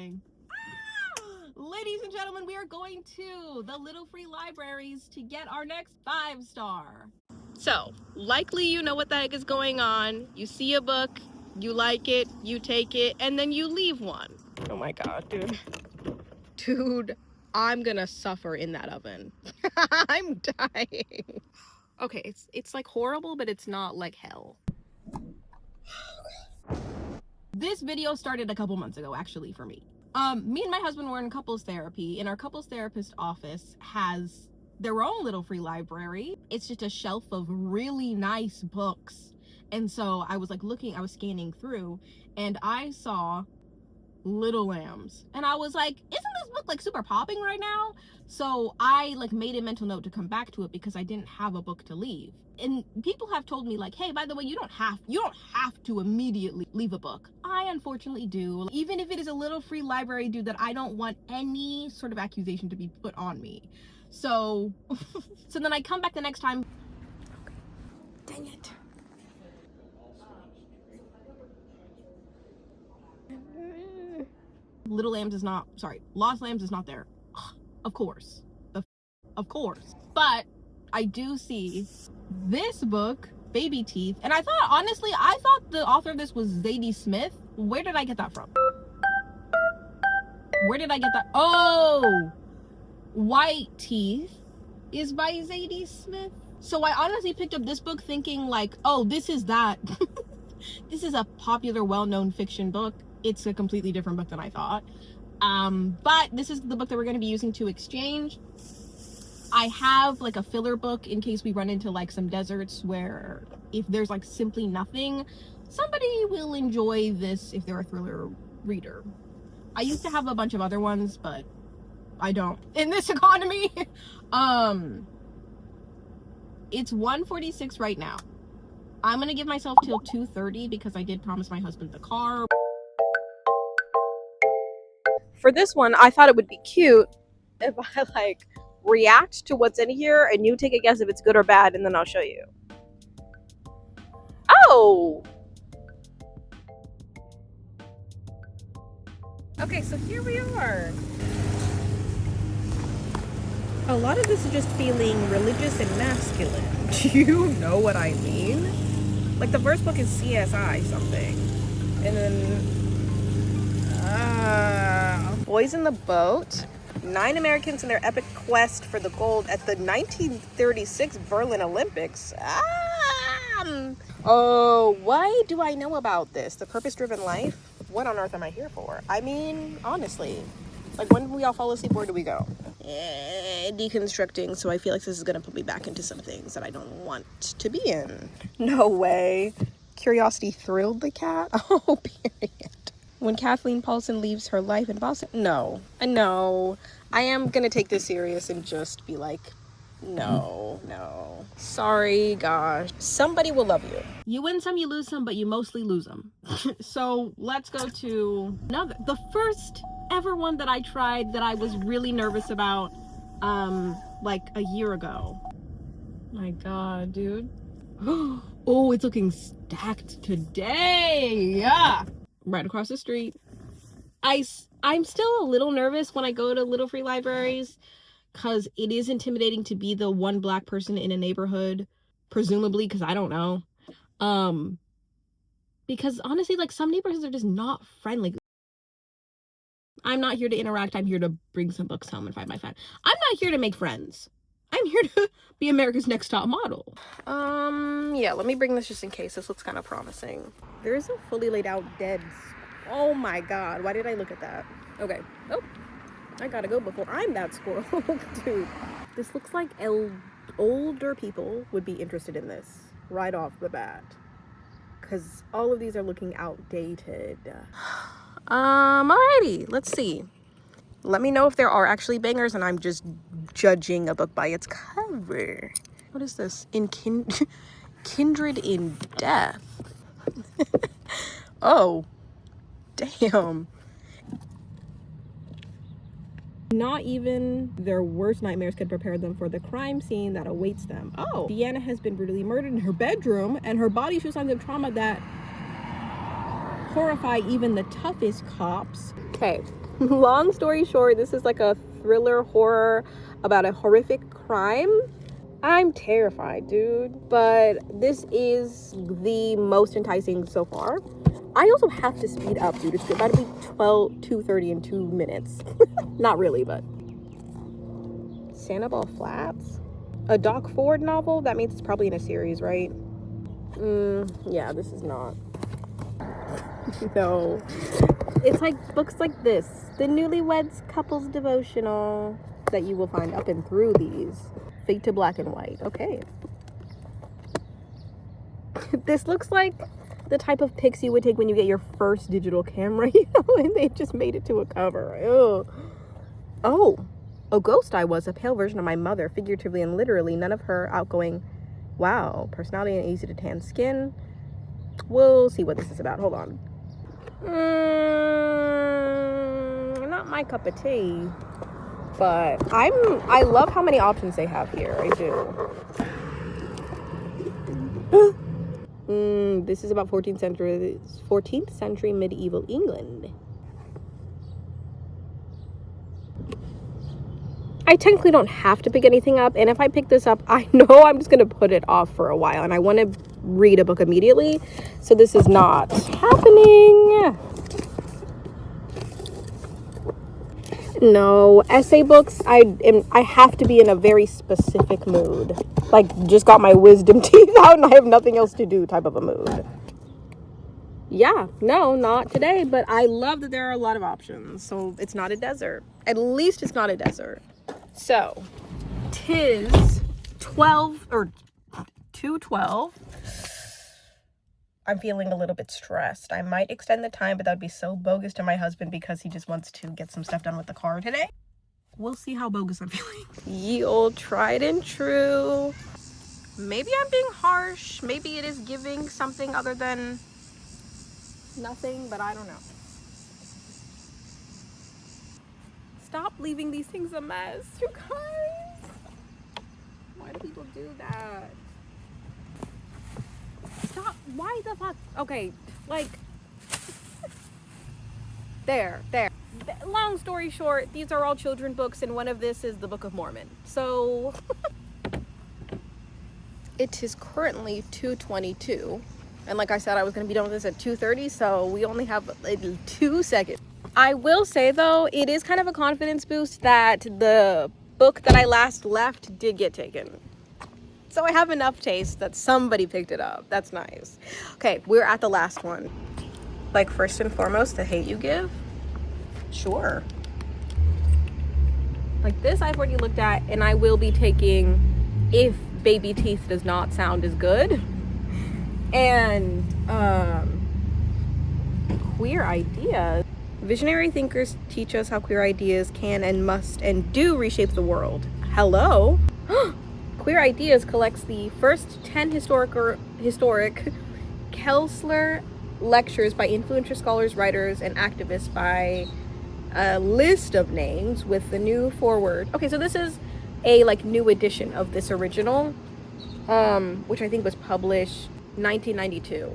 happening? Ladies and gentlemen, we are going to the Little Free Libraries to get our next 5-star. So, likely you know what the heck is going on. You see a book, you like it, you take it, and then you leave one. Oh my god, dude. Dude, I'm gonna suffer in that oven. I'm dying. Okay, it's like horrible, but it's not like hell. This video started a couple months ago, actually, for me. Me and my husband were in couples therapy, and our couples therapist office has their own little free library. It's just a shelf of really nice books. And so I was like I was scanning through, and I saw Little Lambs, and I was like, isn't this book like super popping right now? So I like made a mental note to come back to it because I didn't have a book to leave. And people have told me like, hey, by the way, you don't have to immediately leave a book. I unfortunately do, even if it is a little free library, dude, that I don't want any sort of accusation to be put on me. So so then I come back the next time. Okay. Dang it. Little Lambs is not, sorry, Lost Lambs is not there. Of course. Of course. But I do see this book, Baby Teeth, and I thought, honestly, I thought the author of this was Zadie Smith. Where did I get that from? Where did I get that? Oh! White Teeth is by Zadie Smith. So I honestly picked up this book thinking like, oh, this is that. This is a popular, well-known fiction book. It's a completely different book than I thought. But this is the book that we're going to be using to exchange. I have like a filler book in case we run into like some deserts where if there's like simply nothing, somebody will enjoy this if they're a thriller reader. I used to have a bunch of other ones, but I don't in this economy. It's 1:46 right now. I'm gonna give myself till 2:30 because I did promise my husband the car. For this one, I thought it would be cute if I like react to what's in here and you take a guess if it's good or bad, and then I'll show you. Oh! Okay, so here we are. A lot of this is just feeling religious and masculine. Do you know what I mean? Like the first book is CSI something. And then Boys in the Boat. 9 Americans in their epic quest for the gold at the 1936 Berlin Olympics. Oh, why do I know about this? The Purpose-Driven Life? What on earth am I here for? I mean, honestly, like when we all fall asleep, where do we go? Deconstructing, so I feel like this is gonna put me back into some things that I don't want to be in. No way. Curiosity thrilled the cat? Oh, period. When Kathleen Paulson leaves her life in Boston. No. I am gonna take this serious and just be like, no. Sorry, gosh. Somebody will love you. You win some, you lose some, but you mostly lose them. So let's go to the first ever one that I tried that I was really nervous about, like a year ago. My god, dude. Oh, it's looking stacked today. Yeah. Right across the street. I'm still a little nervous when I go to little free libraries because it is intimidating to be the one black person in a neighborhood, presumably, because I don't know. Because honestly, like some neighborhoods are just not friendly. I'm not here to interact. I'm here to bring some books home and find my friend. I'm not here to make friends. I'm here to be America's Next Top Model. Yeah, let me bring this just in case. This looks kind of promising. There is a fully laid out dead. Oh my god, why did I look at that? Okay. Oh, I gotta go before I'm that squirrel. Dude, this looks like older people would be interested in this right off the bat. Because all of these are looking outdated. Alrighty, let's see. Let me know if there are actually bangers and I'm just judging a book by its cover. What is this? Kindred in Death. Oh, damn. Not even their worst nightmares could prepare them for the crime scene that awaits them. Oh, Deanna has been brutally murdered in her bedroom, and her body shows signs of trauma that horrify even the toughest cops. Okay, Long story short, this is like a thriller horror about a horrific crime. I'm terrified, dude, but this is the most enticing so far. I also have to speed up, dude. It's about to be 2:30 in 2 minutes. Not really, but Sanibel Flats, a Doc Ford novel. That means it's probably in a series, right? Yeah, this is not. No, it's like books like this, the Newlyweds Couples Devotional, that you will find up and through these. Fade to Black and White. Okay. This looks like the type of pics you would take when you get your first digital camera, you know, and they just made it to a cover. Ew. Oh, a ghost I was, a pale version of my mother, figuratively and literally, none of her outgoing, wow, personality and easy to tan skin. We'll see what this is about. Hold on. Not my cup of tea. But I love how many options they have here. I do. This is about 14th century medieval England. I technically don't have to pick anything up, and if I pick this up, I know I'm just gonna put it off for a while, and I want to read a book immediately, so this is not happening. No, essay books, I have to be in a very specific mood. Like, just got my wisdom teeth out and I have nothing else to do type of a mood. Yeah, no, not today, but I love that there are a lot of options. So it's not a desert. At least it's not a desert. So, 2:12. I'm feeling a little bit stressed. I might extend the time, but that would be so bogus to my husband because he just wants to get some stuff done with the car today. We'll see how bogus I'm feeling. Ye old tried and true. Maybe I'm being harsh. Maybe it is giving something other than nothing, but I don't know. Stop leaving these things a mess, you guys. Why do people do that? Stop. Why the fuck? Okay, like, there. Long story short, these are all children books, and one of this is the Book of Mormon. So, it is currently 2:22, and like I said, I was going to be done with this at 2:30, so we only have 2 seconds. I will say, though, it is kind of a confidence boost that the book that I last left did get taken. So I have enough taste that somebody picked it up. That's nice. Okay, we're at the last one. Like, first and foremost, The Hate U Give. Sure. Like, this I've already looked at, and I will be taking If Baby Teeth Does Not Sound as Good. And Queer Ideas. Visionary thinkers teach us how queer ideas can and must and do reshape the world. Hello? Queer Ideas collects the first 10 historic Kelsler lectures by influential scholars, writers, and activists by a list of names with the new foreword. Okay, so this is a new edition of this original, which I think was published 1992.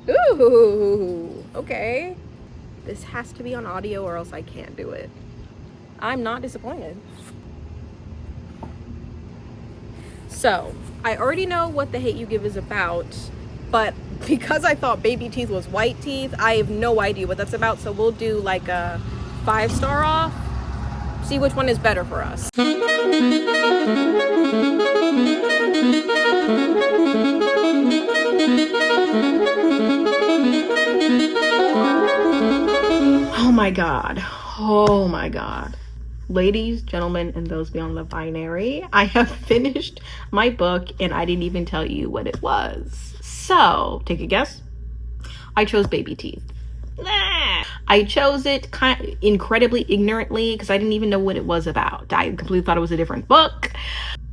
Ooh, okay. This has to be on audio or else I can't do it. I'm not disappointed. So, I already know what The Hate U Give is about, but because I thought baby teeth was white teeth, I have no idea what that's about, so we'll do like a 5-star off, see which one is better for us. Oh my god. Ladies, gentlemen, and those beyond the binary, I have finished my book and I didn't even tell you what it was. So, take a guess. I chose Baby Teeth. I chose it incredibly ignorantly because I didn't even know what it was about. I completely thought it was a different book.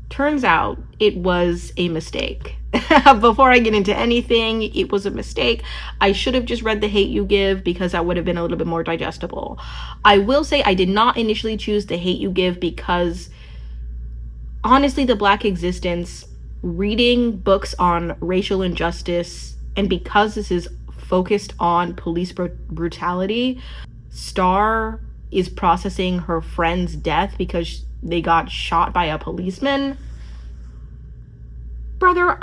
Turns out it was a mistake. Before I get into anything, it was a mistake. I should have just read The Hate U Give because that would have been a little bit more digestible. I will say I did not initially choose The Hate U Give because honestly, the Black existence, reading books on racial injustice, and because this is focused on police brutality, Star is processing her friend's death because they got shot by a policeman. Brother,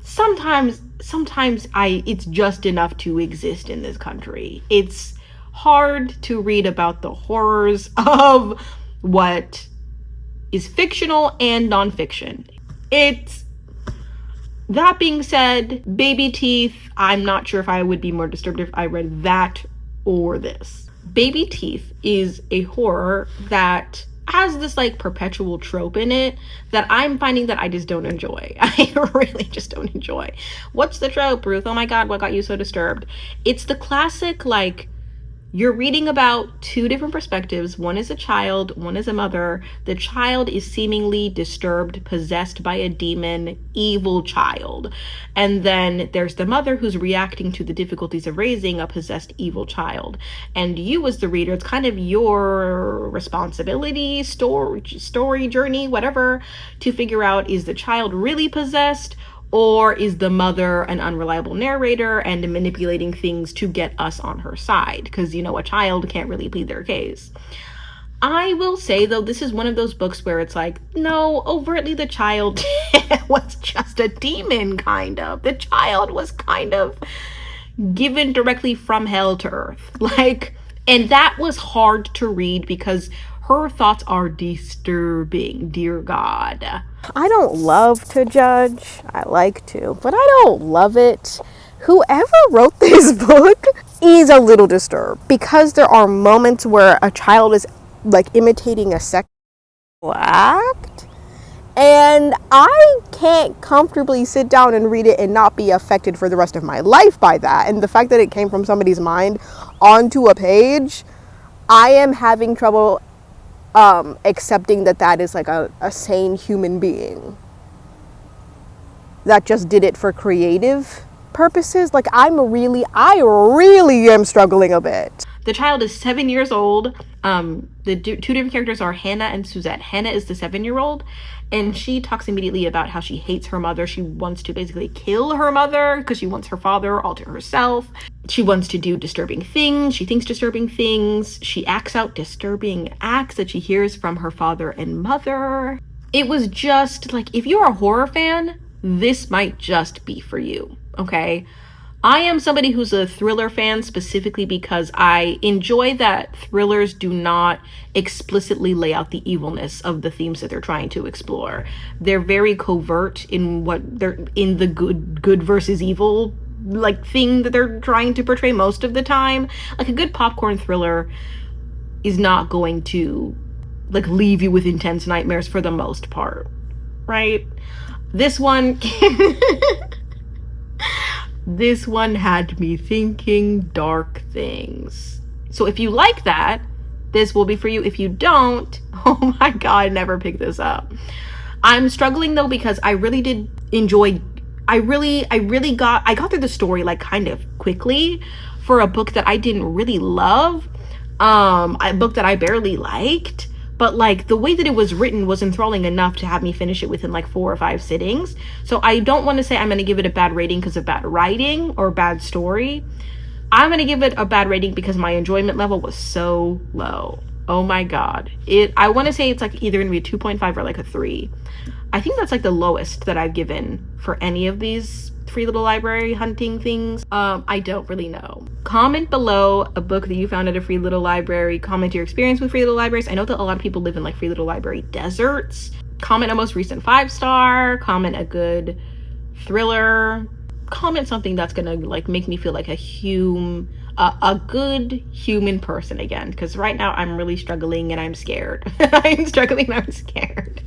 sometimes it's just enough to exist in this country. It's hard to read about the horrors of what is fictional and nonfiction. That being said, Baby Teeth, I'm not sure if I would be more disturbed if I read that or this. Baby Teeth is a horror that has this like perpetual trope in it that I'm finding that I just don't enjoy. I really just don't enjoy. What's the trope, Ruth? Oh my God, what got you so disturbed? It's the classic, like, you're reading about two different perspectives. One is a child, one is a mother. The child is seemingly disturbed, possessed by a demon, evil child. And then there's the mother who's reacting to the difficulties of raising a possessed evil child. And you as the reader, it's kind of your responsibility, story, journey, whatever, to figure out, is the child really possessed? Or is the mother an unreliable narrator and manipulating things to get us on her side? Because, you know, a child can't really plead their case. I will say, though, this is one of those books where it's like, no, overtly the child was just a demon, kind of. The child was kind of given directly from hell to earth. Like, and that was hard to read because her thoughts are disturbing, dear God. I don't love to judge. I like to, but I don't love it. Whoever wrote this book is a little disturbed because there are moments where a child is like imitating a sexual act, and I can't comfortably sit down and read it and not be affected for the rest of my life by that. And the fact that it came from somebody's mind onto a page, I am having trouble accepting that is like a sane human being that just did it for creative purposes. Like, I really am struggling a bit. The child is 7 years old. The two different characters are Hannah and Suzette. Hannah is the 7-year-old, and she talks immediately about how she hates her mother. She wants to basically kill her mother because she wants her father all to herself. She wants to do disturbing things. She thinks disturbing things. She acts out disturbing acts that she hears from her father and mother. It was just like, if you're a horror fan, this might just be for you, okay? I am somebody who's a thriller fan specifically because I enjoy that thrillers do not explicitly lay out the evilness of the themes that they're trying to explore. They're very covert in what they're in the good versus evil like thing that they're trying to portray most of the time. Like, a good popcorn thriller is not going to like leave you with intense nightmares for the most part, right? This one This one had me thinking dark things. So if you like that, this will be for you. If you don't, oh my God, never pick this up. I'm struggling though because I really did enjoy, I got through the story like kind of quickly for a book that I didn't really love, a book that I barely liked. But like the way that it was written was enthralling enough to have me finish it within like 4 or 5 sittings. So I don't want to say I'm going to give it a bad rating because of bad writing or bad story. I'm going to give it a bad rating because my enjoyment level was so low. Oh my God. I want to say it's like either going to be a 2.5 or like a 3. I think that's like the lowest that I've given for any of these Free Little Library hunting things. I don't really know. Comment below a book that you found at a Free Little Library. Comment your experience with Free Little Libraries. I know that a lot of people live in like Free Little Library deserts. Comment a most recent 5-star. Comment a good thriller. Comment something that's gonna like make me feel like a good human person again, because right now I'm really struggling and I'm scared. I'm struggling and I'm scared.